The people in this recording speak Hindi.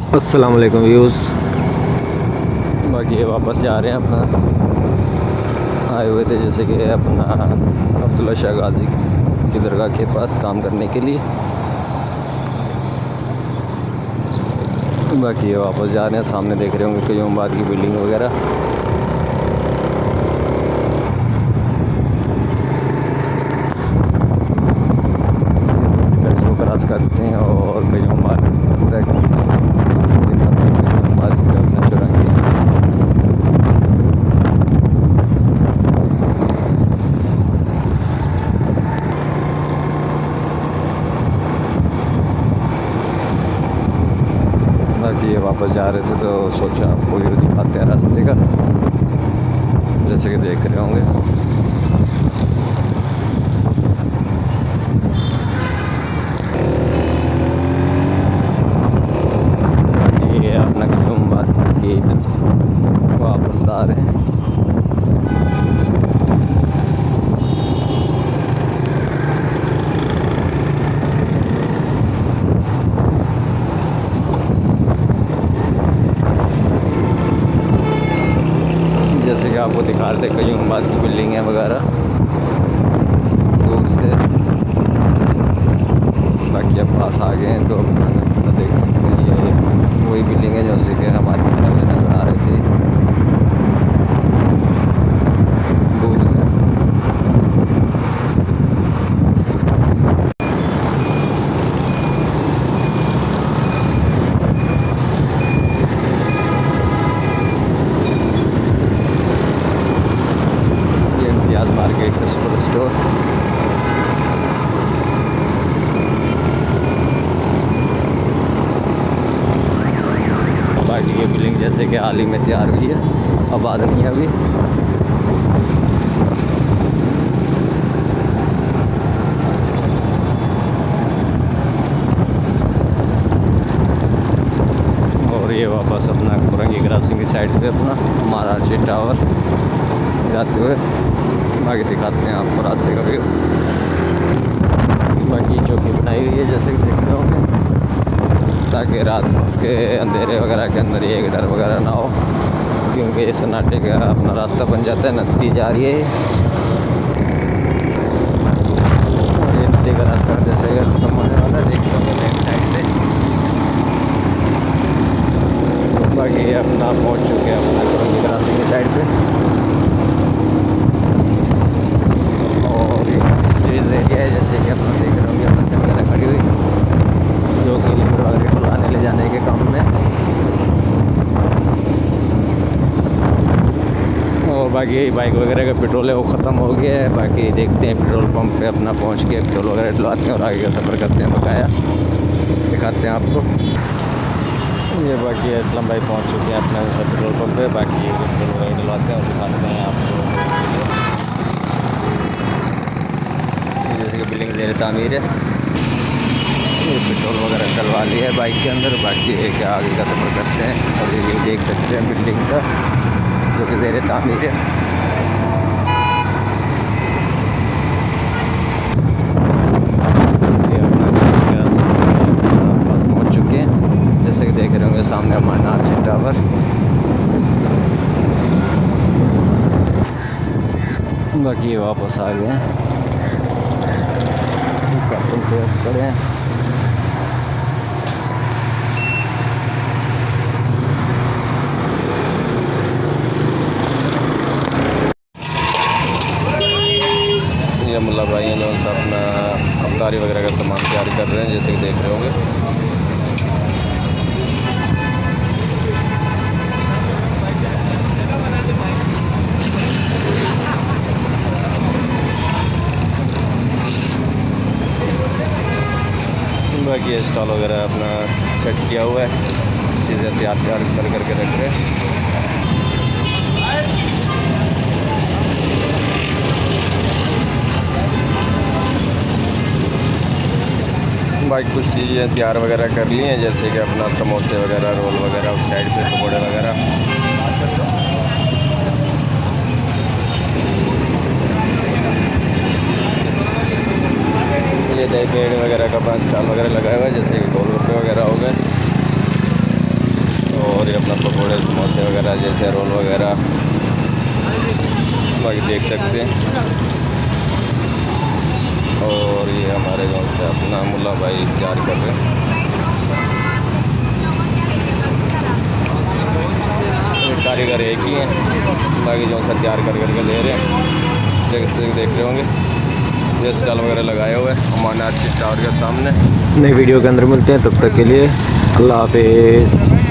अस्सलाम वालेकुम व्यूज़। बाकी ये वापस जा रहे हैं अपना आए हुए थे जैसे कि अपना अब्दुल्ला शाह गाजी की दरगाह के पास काम करने के लिए। बाकी ये वापस जा रहे हैं। सामने देख रहे होंगे क़यामबाद की बिल्डिंग वगैरह। फैसलों क्रॉस करते हैं और क़यामबाद अपना चुराएंगे। बाकी ये वापस जा रहे थे तो सोचा आपको व्यू दिखाते हैं रास्ते का, जैसे कि देख रहे होंगे। ये अपना क़यामबाद के वापस आ रहे हैं। जैसे कि आपको दिखा रहे थे क़यामबाद की बिल्डिंगें वगैरह दूर से। बाकी अब पास आ गए हैं तो सब देख सकते हैं। ये वही बिल्डिंग है जैसे कि हमारे पहले नजर आ रही थी दूर से। ये इम्तियाज़ मार्केट का सुपर स्टोर। बाकी ये बिल्डिंग जैसे कि हाल ही में तैयार हुई है, आबाद नहीं है अभी। और ये वापस अपना कुरंगी क्रॉसिंग की साइड पे अपना महाराष्ट्र टावर जाते हुए बाकी दिखाते हैं आपको रास्ते का व्यू। बाकी चौकी बनाई हुई है जैसे कि देख रहे होंगे, ताकि रात के अंधेरे वगैरह के अंदर ये डर वगैरह ना हो, क्योंकि ये सन्नाटे का अपना रास्ता बन जाता है। नदी जा रही है और ये नदी का रास्ता जैसे खत्म होने वाला है, देख रहे होंगे साइड से। बाकी ये अपना पहुंच चुके हैं अपना कुरंगी क्रॉसिंग की साइड पे। और ये स्टेज एरिया है जैसे कि अपना देख रहे होंगे, अपना वगैरह खड़ी हुई जो कि लिवर वगैरह को लाने ले जाने के काम में। और बाकी यही बाइक वगैरह का पेट्रोल है वो ख़त्म हो गया है। बाकी देखते हैं पेट्रोल पंप पे अपना पहुंच के पेट्रोल वगैरह डलवाते हैं और आगे का सफ़र करते हैं। बकाया दिखाते हैं आपको। ये बाकी असलम भाई पहुंच चुके हैं अपने पेट्रोल पंप पे। बाकी ये पेट्रोल वगैरह डलवाते हैं और दिखाते हैं आपको। जैसे कि बिल्डिंग ज़ेर तामीर है, ये पेट्रोल वगैरह डलवा लिया है बाइक के अंदर। बाकी एक आगे का सफ़र करते हैं और ये देख सकते हैं बिल्डिंग का जो कि ज़ेर तामीर है। ये अपना पास पहुँच चुके हैं जैसे कि देख रहे होंगे सामने हमारा नार्सिंग टावर। बाकी ये वापस आ गए हैं, कसम से खड़े हैं। ये मुल्ला भाई हैं जो अपना अफ्तारी वगैरह का सामान तैयार कर रहे हैं जैसे कि देख रहे होंगे। बाकी ये स्टॉल वगैरह अपना सेट किया हुआ है, चीज़ें तैयार कर करके रख रहे हैं। बाकी कुछ चीज़ें तैयार वगैरह कर ली हैं जैसे कि अपना समोसे वगैरह, रोल वगैरह उस साइड पे, पकौड़े वगैरह। ये दही पेड़ वगैरह का पास स्टॉल वगैरह लगाया हुआ है जैसे कि गोलगप्पे वगैरह हो गए। और ये अपना पकौड़े समोसे वगैरह जैसे रोल वगैरह बाकी देख सकते हैं। और ये हमारे गांव से अपना मुल्ला भाई तैयार कर रहे हैं। कारीगर एक ही हैं, बाकी जो सा तैयार कर करके ले रहे हैं। देख रहे होंगे ये स्टॉल वगैरह लगाए हुए हैं अमानात टावर के सामने। नई वीडियो के अंदर मिलते हैं, तब तक के लिए अल्लाह हाफिज़।